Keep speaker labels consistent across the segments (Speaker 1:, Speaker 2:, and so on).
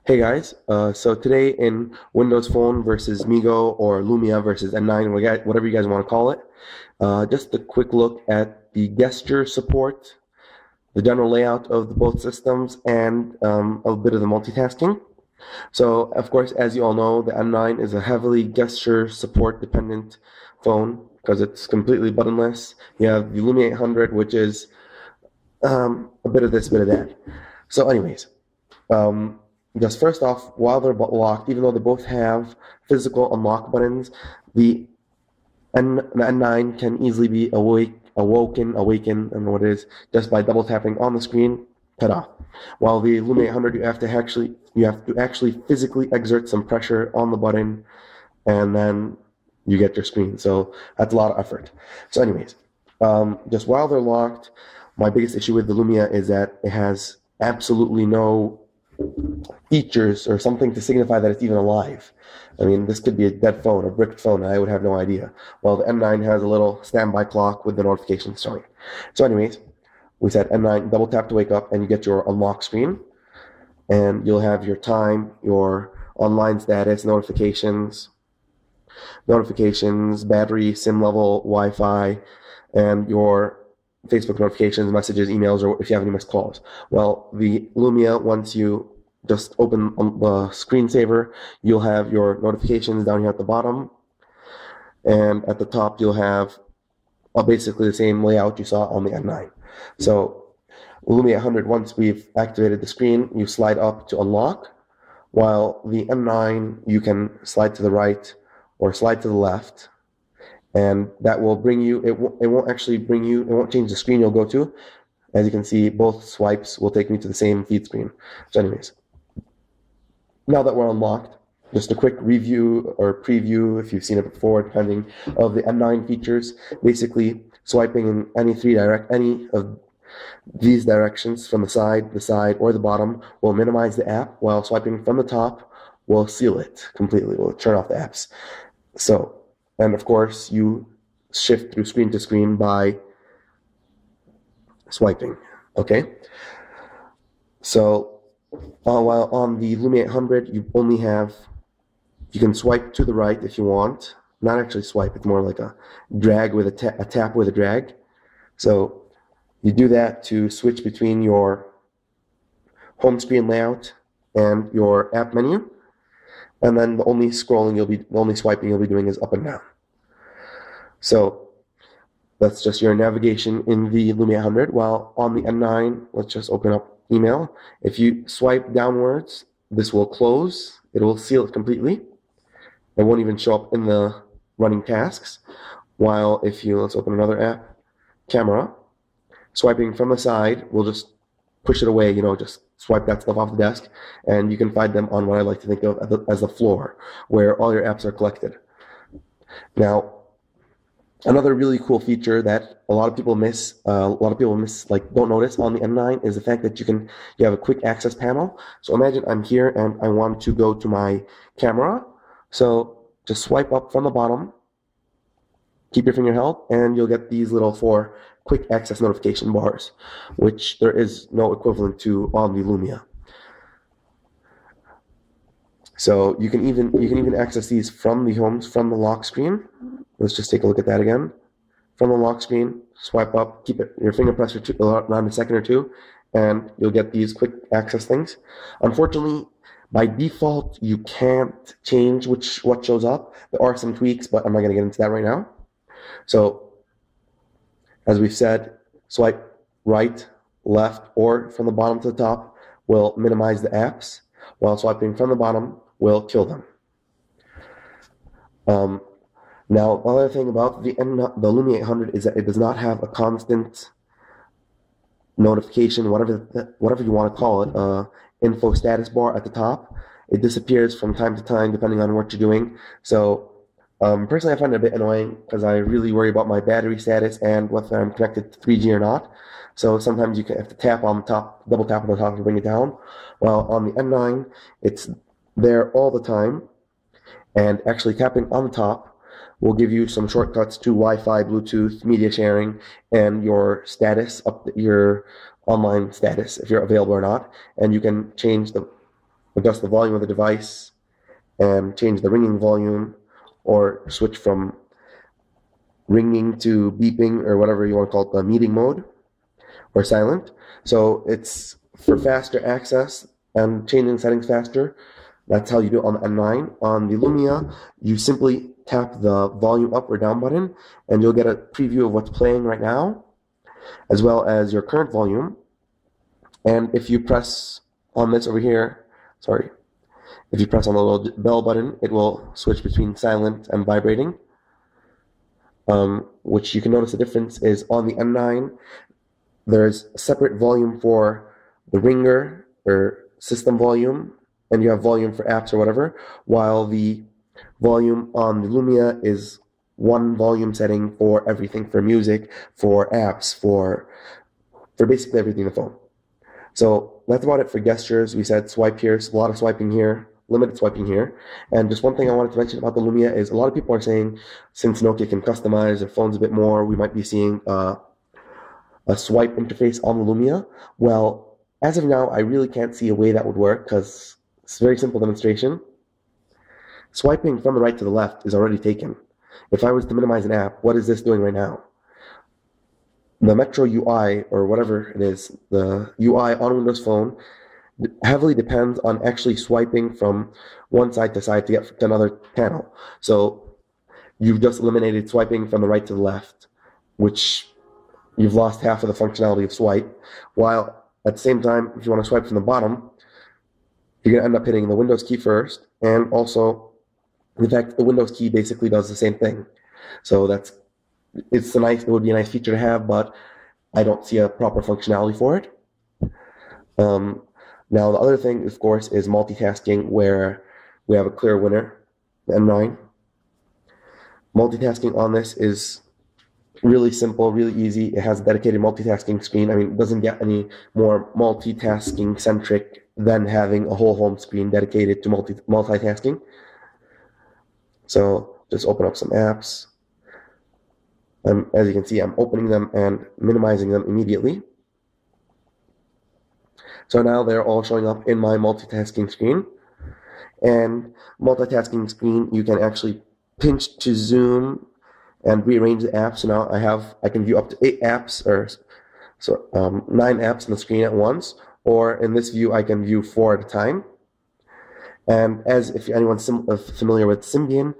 Speaker 1: Hey guys, so today in Windows Phone versus Meego or Lumia versus N9, whatever you guys want to call it, just a quick look at the gesture support, the general layout of both systems, and a bit of the multitasking. So, of course, as you all know, the N9 is a heavily gesture support dependent phone because it's completely buttonless. You have the Lumia 800, which is a bit of this, a bit of that. So, anyways. Um, just first off, while they're locked, even though they both have physical unlock buttons, the N9 can easily be awakened, I don't know what it is, just by double tapping on the screen, ta-da. While the Lumia 800, you have to actually physically exert some pressure on the button, and then you get your screen. So that's a lot of effort. So anyways, just while they're locked, my biggest issue with the Lumia is that it has absolutely no features or something to signify that it's even alive. I mean, this could be a dead phone, a bricked phone, and I would have no idea. Well, the M9 has a little standby clock with the notifications showing. So anyways, we said M9, double tap to wake up, and you get your unlock screen. And you'll have your time, your online status, notifications, battery, SIM level, Wi-Fi, and your Facebook notifications, messages, emails, or if you have any missed calls. Well, the Lumia, once you just open the screensaver, you'll have your notifications down here at the bottom, and at the top you'll have basically the same layout you saw on the N9. So Lumia 100, once we've activated the screen, you slide up to unlock, while the M9 you can slide to the right or slide to the left, and that will bring you, it won't actually bring you, it won't change the screen you'll go to. As you can see, both swipes will take me to the same feed screen. So anyways, now that we're unlocked, just a quick review or preview, if you've seen it before, depending, of the M9 features. Basically, swiping in any of these directions from the side, or the bottom will minimize the app, while swiping from the top will seal it completely, will turn off the apps. So, and of course, you shift through screen to screen by swiping, okay? So, while on the Lumia 800, you can swipe to the right if you want. Not actually swipe, it's more like a drag with a tap with a drag. So, you do that to switch between your home screen layout and your app menu. And then the only swiping you'll be doing is up and down. So that's just your navigation in the Lumia 100. While on the N9, let's just open up email. If you swipe downwards, this will close. It will seal it completely. It won't even show up in the running tasks. While if you, let's open another app, camera, swiping from the side will just push it away, just swipe that stuff off the desk, and you can find them on what I like to think of as the floor, where all your apps are collected. Now, another really cool feature that a lot of people miss, like don't notice on the M9, is the fact that you have a quick access panel. So imagine I'm here and I want to go to my camera. So just swipe up from the bottom, keep your finger held, and you'll get these little 4 quick access notification bars, which there is no equivalent to on the Lumia. So you can even access these from the lock screen. Let's just take a look at that again. From the lock screen, swipe up, keep your finger pressed for around a second or two, and you'll get these quick access things. Unfortunately, by default, you can't change what shows up. There are some tweaks, but I'm not going to get into that right now. So, as we've said, swipe right, left, or from the bottom to the top will minimize the apps, while swiping from the bottom will kill them. Now, another thing about the Lumia 800 is that it does not have a constant notification, whatever you want to call it, info status bar at the top. It disappears from time to time depending on what you're doing. So, personally, I find it a bit annoying because I really worry about my battery status and whether I'm connected to 3G or not. So sometimes you have to tap on the top, double tap on the top to bring it down. While on the N9, it's there all the time. And actually tapping on the top will give you some shortcuts to Wi-Fi, Bluetooth, media sharing, and your status, your online status, if you're available or not. And you can change adjust the volume of the device and change the ringing volume, or switch from ringing to beeping, or whatever you want to call it, the meeting mode, or silent. So it's for faster access and changing settings faster. That's how you do it on the N9. On the Lumia, you simply tap the volume up or down button, and you'll get a preview of what's playing right now, as well as your current volume. And if you press on this over here, if you press on the little bell button, it will switch between silent and vibrating. Which you can notice the difference is on the N9, there's a separate volume for the ringer or system volume, and you have volume for apps or whatever, while the volume on the Lumia is one volume setting for everything, for music, for apps, for basically everything in the phone. So that's about it for gestures. We said swipe here, so a lot of swiping here, limited swiping here. And just one thing I wanted to mention about the Lumia is a lot of people are saying, since Nokia can customize their phones a bit more, we might be seeing a swipe interface on the Lumia. Well, as of now, I really can't see a way that would work, because it's a very simple demonstration. Swiping from the right to the left is already taken. If I was to minimize an app, what is this doing right now? The Metro UI, or whatever it is, the UI on Windows Phone, heavily depends on actually swiping from one side to side to get to another panel. So you've just eliminated swiping from the right to the left, which you've lost half of the functionality of swipe, while at the same time, if you want to swipe from the bottom, you're going to end up hitting the Windows key first, and also, in fact, the Windows key basically does the same thing. So it would be a nice feature to have, but I don't see a proper functionality for it. Now, the other thing, of course, is multitasking, where we have a clear winner, the N9. Multitasking on this is really simple, really easy. It has a dedicated multitasking screen. I mean, it doesn't get any more multitasking-centric than having a whole home screen dedicated to multitasking. So just open up some apps. As you can see, I'm opening them and minimizing them immediately. So now they're all showing up in my multitasking screen. And multitasking screen, you can actually pinch to zoom and rearrange the apps. So now I can view up to 8 apps, or 9 apps on the screen at once. Or in this view, I can view 4 at a time. And if anyone's familiar with Symbian,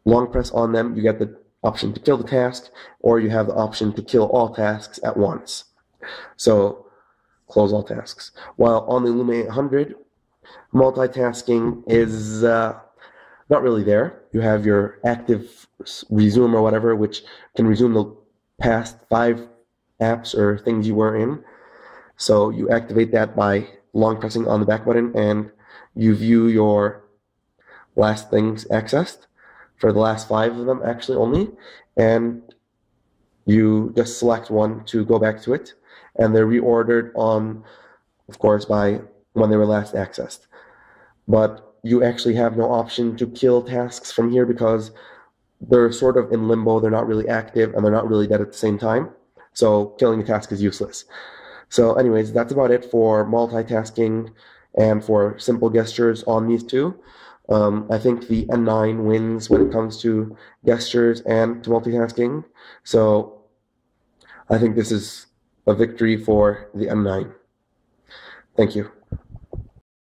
Speaker 1: long press on them, you get the option to kill the task, or you have the option to kill all tasks at once. So close all tasks. While on the Lumia 800, multitasking is not really there. You have your active resume or whatever, which can resume the past 5 apps or things you were in. So you activate that by long pressing on the back button, and you view your last things accessed, for the last 5 of them actually only, and you just select one to go back to it, and they're reordered on, of course, by when they were last accessed. But you actually have no option to kill tasks from here, because they're sort of in limbo. They're not really active, and they're not really dead at the same time. So killing a task is useless. So anyways, that's about it for multitasking and for simple gestures on these two. I think the N9 wins when it comes to gestures and to multitasking. So I think this is a victory for the N9. Thank you.